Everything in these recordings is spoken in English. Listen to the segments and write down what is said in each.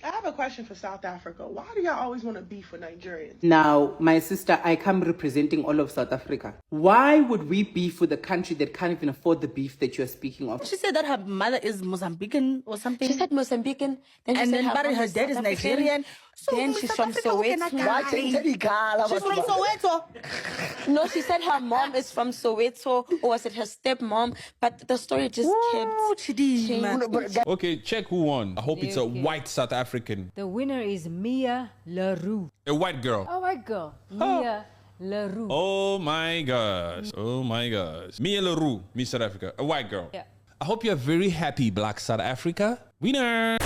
I have a question for South Africa. Why do y'all always want to beef with Nigerians? Now, my sister, I come representing all of South Africa. Why would we beef with a country that can't even afford the beef that you're speaking of? She said that her mother is Mozambican or something. She said Mozambican, then she said her dad is Nigerian. So then she's from Soweto. She's from Soweto. No, she said her mom is from Soweto, or was it her stepmom? But the story just kept Chidima. Okay, check who won. I hope it's a white South African. The winner is Mia Leroux. A white girl. A white girl. Mia Leroux. Oh my gosh. Oh my gosh. Mia Leroux, Miss South Africa. A white girl. Yeah. I hope you're very happy, Black South Africa. Winner.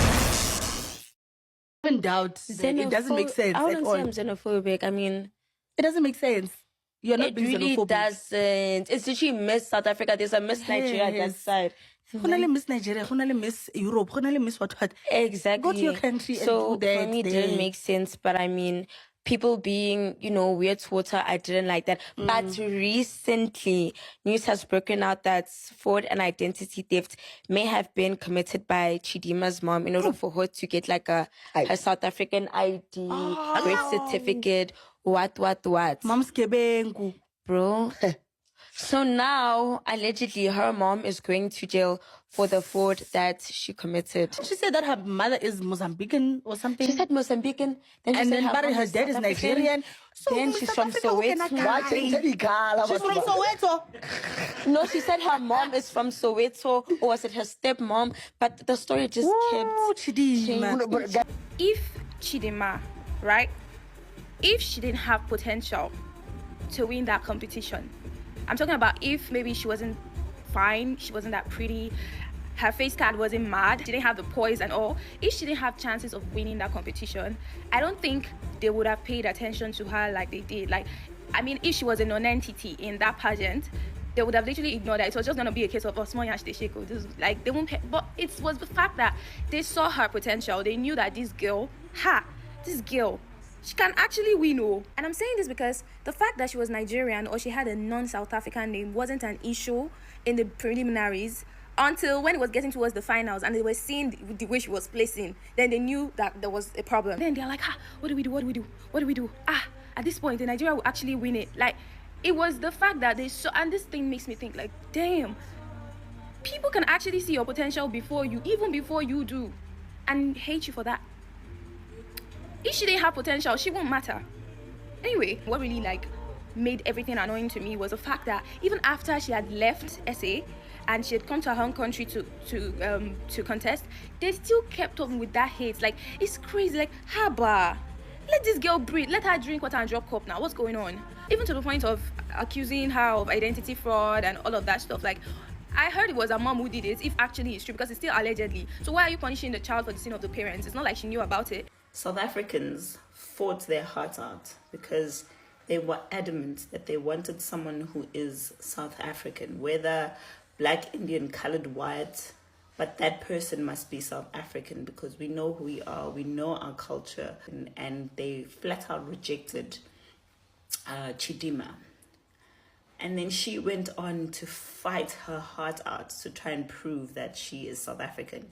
Even doubt. It doesn't make sense. I wouldn't say I'm xenophobic. I mean, it doesn't make sense. You're not being really xenophobic. Doesn't. It's literally Miss South Africa. There's a Miss Nigeria at that side. Miss Nigeria, Miss Europe, Miss what? Exactly. Go to your country so and do that. For me, it didn't make sense. But I mean, people being, weird towards her, I didn't like that. But recently, news has broken out that fraud and identity theft may have been committed by Chidima's mom in order for her to get like a South African ID, birth certificate, what. Mom's kebengu. Bro. So now, allegedly, her mom is going to jail for the fraud that she committed. She said that her mother is Mozambican or something. She said Mozambican, then she said her dad is Nigerian. So then she's from Soweto. She's from Soweto. No, she said her mom is from Soweto, or was it her stepmom? But the story just kept Chidima. If Chidima, right? If she didn't have potential to win that competition, I'm talking about if maybe she wasn't fine, she wasn't that pretty, her face card wasn't mad, she didn't have the poise and all. If she didn't have chances of winning that competition, I don't think they would have paid attention to her like they did. Like, I mean, if she was a non-entity in that pageant, they would have literally ignored that. It was just going to be a case of small yash, like they won't pay. But it was the fact that they saw her potential. They knew that this girl, she can actually win. And I'm saying this because the fact that she was Nigerian or she had a non-South African name wasn't an issue in the preliminaries until when it was getting towards the finals and they were seeing the way she was placing. Then they knew that there was a problem. Then they're like, what do we do? At this point, Nigeria will actually win it. Like, it was the fact that they saw, and this thing makes me think like, damn, people can actually see your potential before you, even before you do, and hate you for that. If she didn't have potential, she won't matter. Anyway, what really made everything annoying to me was the fact that even after she had left SA and she had come to her home country to contest, they still kept up with that hate. Like, it's crazy. Like, haba, let this girl breathe. Let her drink water and drop cup now. What's going on? Even to the point of accusing her of identity fraud and all of that stuff. Like, I heard it was her mom who did it, if actually it's true, because it's still allegedly. So why are you punishing the child for the sin of the parents? It's not like she knew about it. South Africans fought their hearts out because they were adamant that they wanted someone who is South African, whether black, Indian, colored, white, but that person must be South African because we know who we are, we know our culture, and they flat out rejected Chidima. And then she went on to fight her heart out to try and prove that she is South African.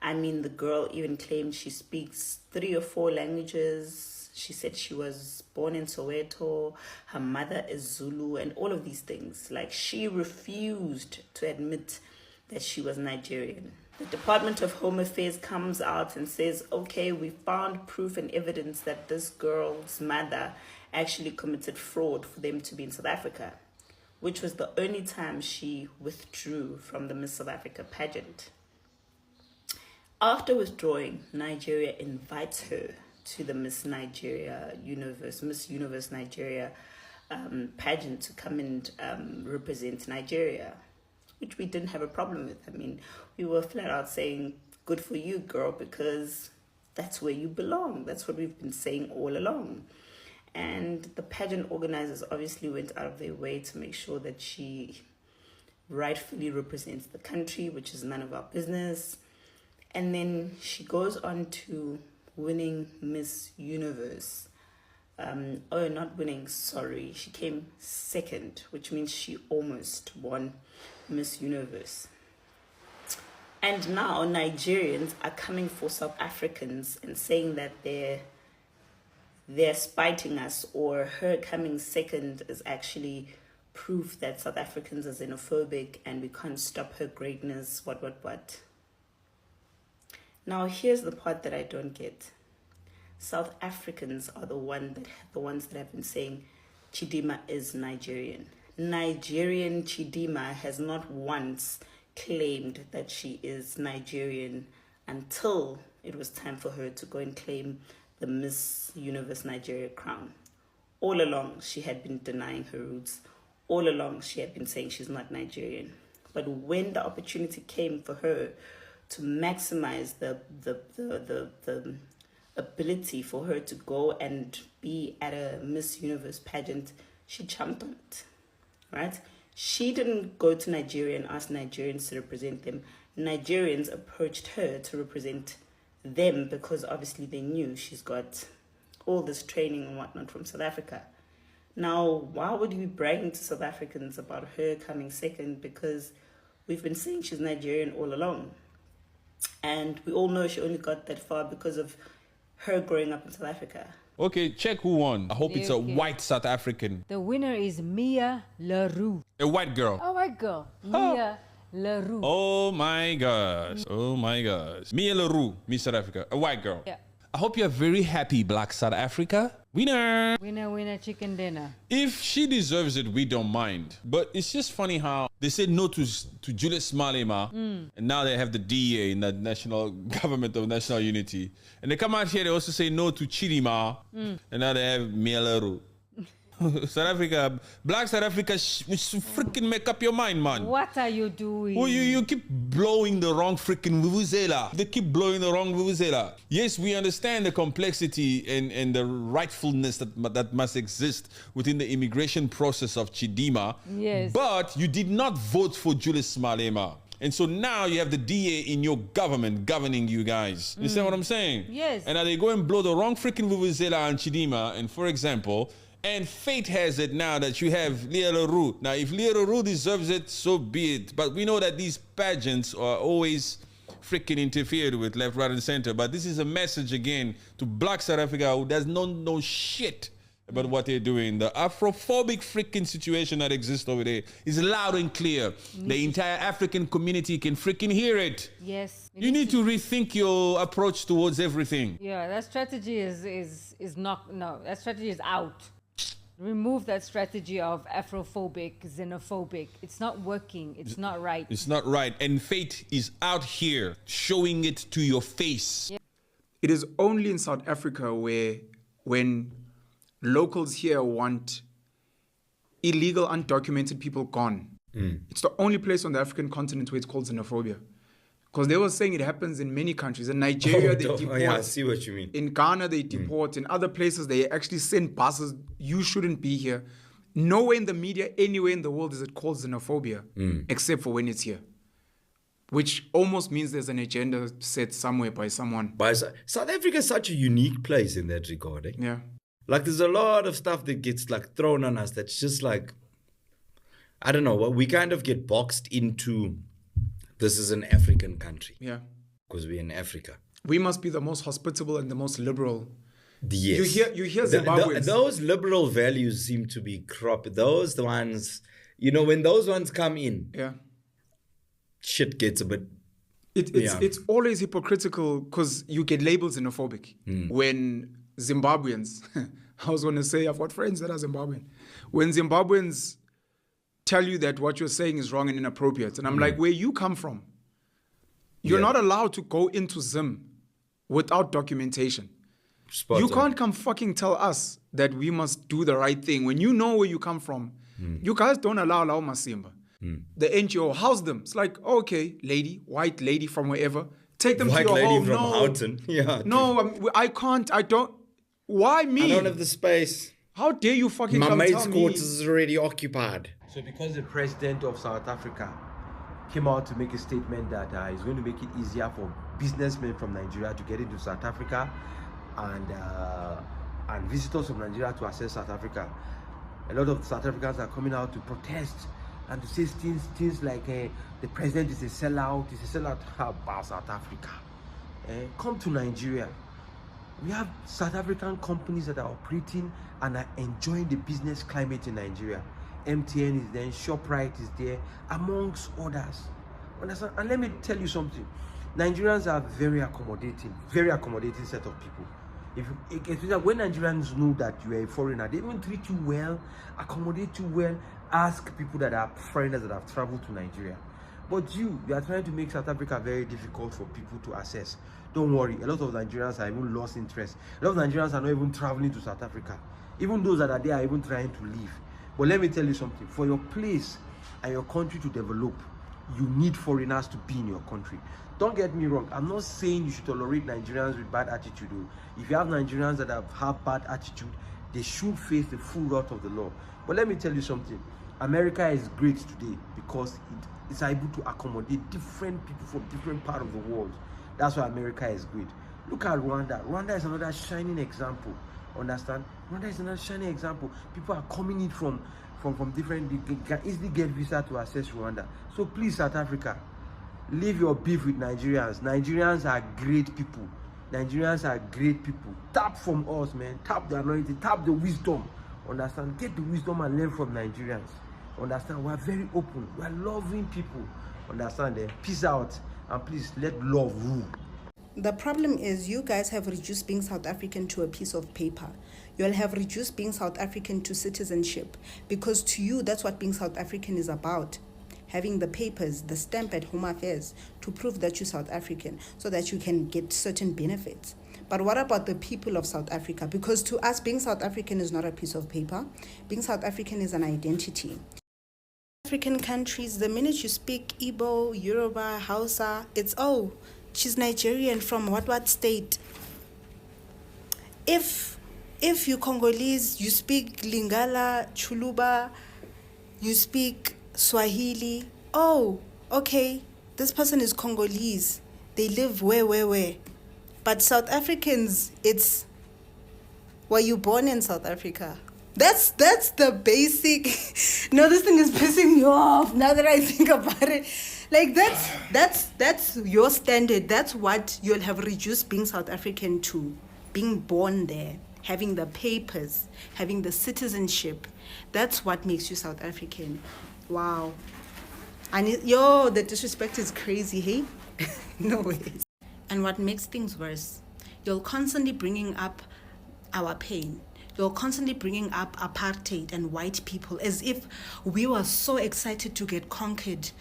I mean, the girl even claimed she speaks 3 or 4 languages. She said she was born in Soweto, her mother is Zulu, and all of these things. Like, she refused to admit that she was Nigerian. The Department of Home Affairs comes out and says, okay, we found proof and evidence that this girl's mother actually committed fraud for them to be in South Africa, which was the only time she withdrew from the Miss South Africa pageant. After withdrawing, Nigeria invites her to the Miss Universe Nigeria pageant to come and represent Nigeria, which we didn't have a problem with. I mean, we were flat out saying, good for you, girl, because that's where you belong. That's what we've been saying all along. And the pageant organizers obviously went out of their way to make sure that she rightfully represents the country, which is none of our business. And then she goes on to winning Miss Universe. Not winning, sorry. She came second, which means she almost won Miss Universe. And now Nigerians are coming for South Africans and saying that they're spiting us, or her coming second is actually proof that South Africans are xenophobic and we can't stop her greatness, what. Now here's the part that I don't get. South Africans are the ones that have been saying Chidima is Nigerian. Nigerian Chidima has not once claimed that she is Nigerian until it was time for her to go and claim the Miss Universe Nigeria crown. All along, she had been denying her roots. All along, she had been saying she's not Nigerian. But when the opportunity came for her to maximize the ability for her to go and be at a Miss Universe pageant, she jumped on it, right? She didn't go to Nigeria and ask Nigerians to represent them. Nigerians approached her to represent them because obviously they knew she's got all this training and whatnot from South Africa. Now, why would you be bragging to South Africans about her coming second? Because we've been saying she's Nigerian all along. And we all know she only got that far because of her growing up in South Africa. Okay, check who won. I hope it's a white South African. The winner is Mia Leroux. A white girl. Oh, white girl. Mia Leroux. Oh my gosh. Oh my gosh. Mia Leroux, Miss South Africa. A white girl. Yeah. I hope you're very happy, Black South Africa. Winner. Winner, chicken dinner. If she deserves it, we don't mind. But it's just funny how they said no to Julius Malema, and now they have the DA in the National Government of National Unity. And they come out here, they also say no to Chidima, and now they have Mia Leroux. South Africa, Black South Africa, freaking make up your mind, man. What are you doing? Oh, you keep blowing the wrong freaking vuvuzela. They keep blowing the wrong vuvuzela. Yes, we understand the complexity and the rightfulness that must exist within the immigration process of Chidima. Yes. But you did not vote for Julius Malema. And so now you have the DA in your government governing you guys. You understand what I'm saying? Yes. And now they go and blow the wrong freaking vuvuzela on Chidima. And for example, and fate has it now that you have Leah Leroux. Now, if Leah Leroux deserves it, so be it. But we know that these pageants are always freaking interfered with left, right, and center. But this is a message again to Black South Africa who does not know shit about what they're doing. The Afrophobic freaking situation that exists over there is loud and clear. The entire African community can freaking hear it. Yes. You need to rethink your approach towards everything. Yeah, that strategy is not, no, that strategy is out. Remove that strategy of Afrophobic, xenophobic. It's not working. It's not right. It's not right. And fate is out here showing it to your face. Yeah. It is only in South Africa where when locals here want illegal, undocumented people gone, it's the only place on the African continent where it's called xenophobia. Because they were saying it happens in many countries. In Nigeria, they deport. Yeah, I see what you mean. In Ghana, they deport. In other places, they actually send buses. You shouldn't be here. Nowhere in the media, anywhere in the world is it called xenophobia, except for when it's here. Which almost means there's an agenda set somewhere by someone. South Africa is such a unique place in that regard. Eh? Yeah. Like, there's a lot of stuff that gets like thrown on us that's just like, I don't know, we kind of get boxed into... This is an African country. Yeah. Because we're in Africa. We must be the most hospitable and the most liberal. Yes. You hear Zimbabweans. Those liberal values seem to be those the ones, when those ones come in, shit gets a bit... It's always hypocritical because you get labeled xenophobic. When Zimbabweans, I was going to say, I've got friends that are Zimbabwean. When Zimbabweans tell you that what you're saying is wrong and inappropriate. And I'm like, where you come from? You're not allowed to go into Zim without documentation. You can't come fucking tell us that we must do the right thing. When you know where you come from, you guys don't allow Masimba. The NGO, house them. It's like, okay, lady, white lady from wherever, take them to your home. From Houghton. Yeah. No, I can't, I don't. Why me? I don't have the space. How dare you fucking come tell me? My mate's quarters is already occupied. So because the president of South Africa came out to make a statement that he's going to make it easier for businessmen from Nigeria to get into South Africa and visitors from Nigeria to access South Africa, a lot of South Africans are coming out to protest and to say things like the president is a sellout, about South Africa. Come to Nigeria. We have South African companies that are operating and are enjoying the business climate in Nigeria. MTN is there, ShopRite is there, amongst others. Understand? And let me tell you something. Nigerians are very accommodating set of people. Especially when Nigerians know that you are a foreigner, they even treat you well, accommodate you well, ask people that are foreigners that have traveled to Nigeria. But you are trying to make South Africa very difficult for people to access. Don't worry, a lot of Nigerians are even lost interest. A lot of Nigerians are not even traveling to South Africa. Even those that are there are even trying to leave. But let me tell you something, for your place and your country to develop, you need foreigners to be in your country. Don't get me wrong, I'm not saying you should tolerate Nigerians with bad attitude. If you have Nigerians that have bad attitude, they should face the full wrath of the law. But let me tell you something, America is great today because it's able to accommodate different people from different parts of the world. That's why America is great. Look at Rwanda. Rwanda is another shining example. Understand? Rwanda is another shining example. People are coming in from different, they can easily get visa to access Rwanda. So please, South Africa, leave your beef with Nigerians. Nigerians are great people. Nigerians are great people. Tap from us, man. Tap the anointing, tap the wisdom. Understand? Get the wisdom and learn from Nigerians. Understand? We are very open. We are loving people. Understand? Peace out. And please let love rule. The problem is you guys have reduced being South African to a piece of paper. You'll have reduced being South African to citizenship, because to you, that's what being South African is about. Having the papers, the stamp at Home Affairs to prove that you're South African so that you can get certain benefits. But what about the people of South Africa? Because to us, being South African is not a piece of paper. Being South African is an identity. African countries, the minute you speak Igbo, Yoruba, Hausa, it's, oh, she's Nigerian from what state? If you Congolese, you speak Lingala, Chuluba, you speak Swahili, oh, okay, this person is Congolese. They live where? But South Africans, it's, were you born in South Africa? That's the basic. No, this thing is pissing me off now that I think about it. Like that's your standard. That's what you'll have reduced being South African to. Being born there, having the papers, having the citizenship. That's what makes you South African. Wow. And the disrespect is crazy, hey? No ways. And what makes things worse, you're constantly bringing up our pain. You're constantly bringing up apartheid and white people as if we were so excited to get conquered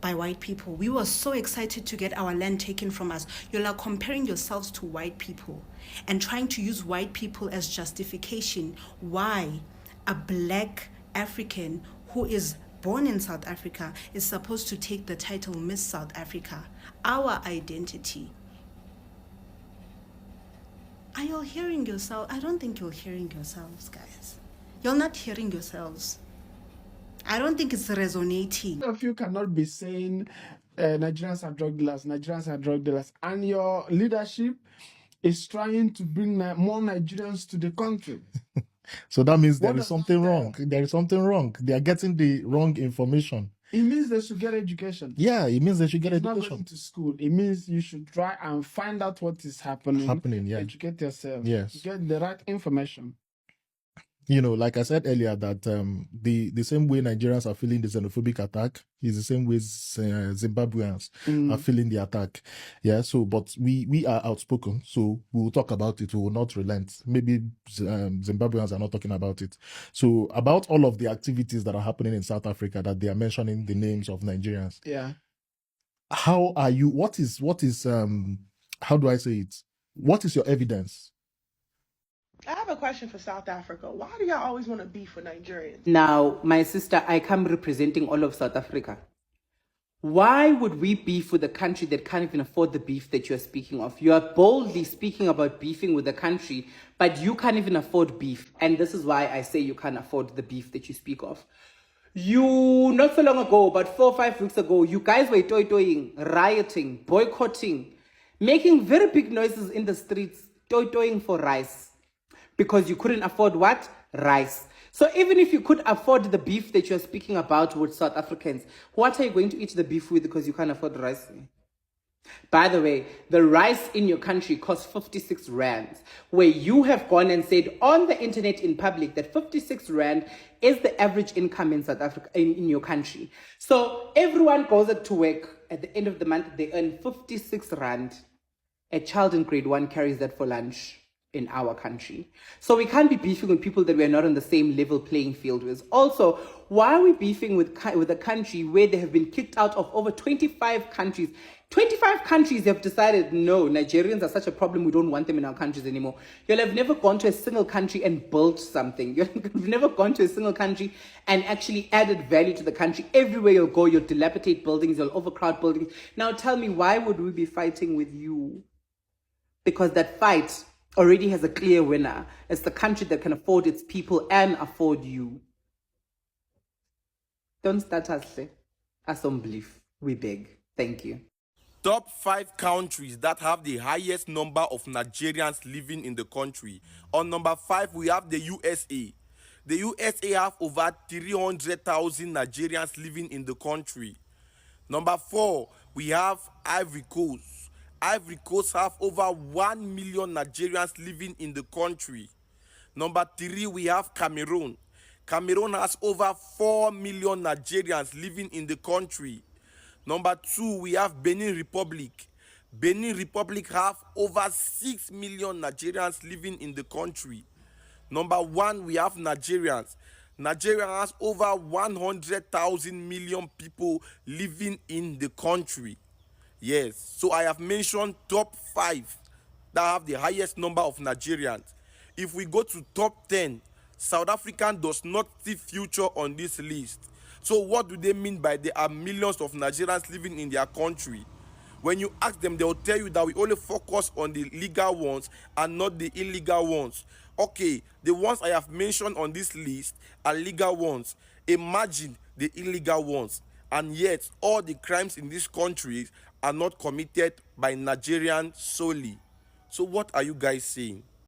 by white people. We were so excited to get our land taken from us. You're like comparing yourselves to white people and trying to use white people as justification why a black African who is born in South Africa is supposed to take the title Miss South Africa. Our identity. Are you hearing yourself? I don't think you're hearing yourselves, guys. You're not hearing yourselves. I don't think it's resonating. If you cannot be saying Nigerians are drug dealers, and your leadership is trying to bring more Nigerians to the country. So that means there is something wrong. There is something wrong. They are getting the wrong information. It means they should get education. Yeah, it means they should get education. Not going to school. It means you should try and find out what is happening. Yeah. Educate yourself. Yes. Get the right information. You know, like I said earlier, that the same way Nigerians are feeling the xenophobic attack is the same way Zimbabweans are feeling the attack. Yeah, so, but we are outspoken, so we will talk about it. We will not relent. Maybe Zimbabweans are not talking about it. So, about all of the activities that are happening in South Africa, that they are mentioning the names of Nigerians. Yeah. How are you, what is, how do I say it? What is your evidence? I have a question for South Africa. Why do y'all always want to beef with Nigerians? Now, my sister, I come representing all of South Africa. Why would we beef with a country that can't even afford the beef that you're speaking of? You are boldly speaking about beefing with a country, but you can't even afford beef. And this is why I say you can't afford the beef that you speak of. You, not so long ago, but 4 or 5 weeks ago, you guys were toy-toying, rioting, boycotting, making very big noises in the streets, toy-toying for rice. Because you couldn't afford what? Rice. So even if you could afford the beef that you're speaking about with South Africans, what are you going to eat the beef with because you can't afford rice? By the way, the rice in your country costs 56 rands, where you have gone and said on the internet in public that 56 rand is the average income in South Africa, in your country. So everyone goes to work at the end of the month, they earn 56 rand. A child in grade 1 carries that for lunch in our country. So we can't be beefing with people that we're not on the same level playing field with. Also, why are we beefing with a country where they have been kicked out of over 25 countries? 25 countries have decided, no, Nigerians are such a problem, we don't want them in our countries anymore. You'll have never gone to a single country and built something. You've never gone to a single country and actually added value to the country. Everywhere you'll go, you'll dilapidate buildings, you'll overcrowd buildings. Now tell me, why would we be fighting with you? Because that fight already has a clear winner. It's the country that can afford its people and afford you. Don't start us there. As unbelief. We beg. Thank you. Top 5 countries that have the highest number of Nigerians living in the country. On number 5, we have the USA. The USA have over 300,000 Nigerians living in the country. Number 4, we have Ivory Coast. Ivory Coast have over 1 million Nigerians living in the country. Number 3, we have Cameroon. Cameroon has over 4 million Nigerians living in the country. Number 2, we have Benin Republic. Benin Republic have over 6 million Nigerians living in the country. Number 1, we have Nigerians. Nigeria has over 100,000 million people living in the country. Yes, so I have mentioned top 5 that have the highest number of Nigerians. If we go to top 10, South Africa does not see future on this list. So what do they mean by there are millions of Nigerians living in their country? When you ask them, they will tell you that we only focus on the legal ones and not the illegal ones. Okay, the ones I have mentioned on this list are legal ones. Imagine the illegal ones. And yet, all the crimes in these countries are not committed by Nigerians solely. So what are you guys saying?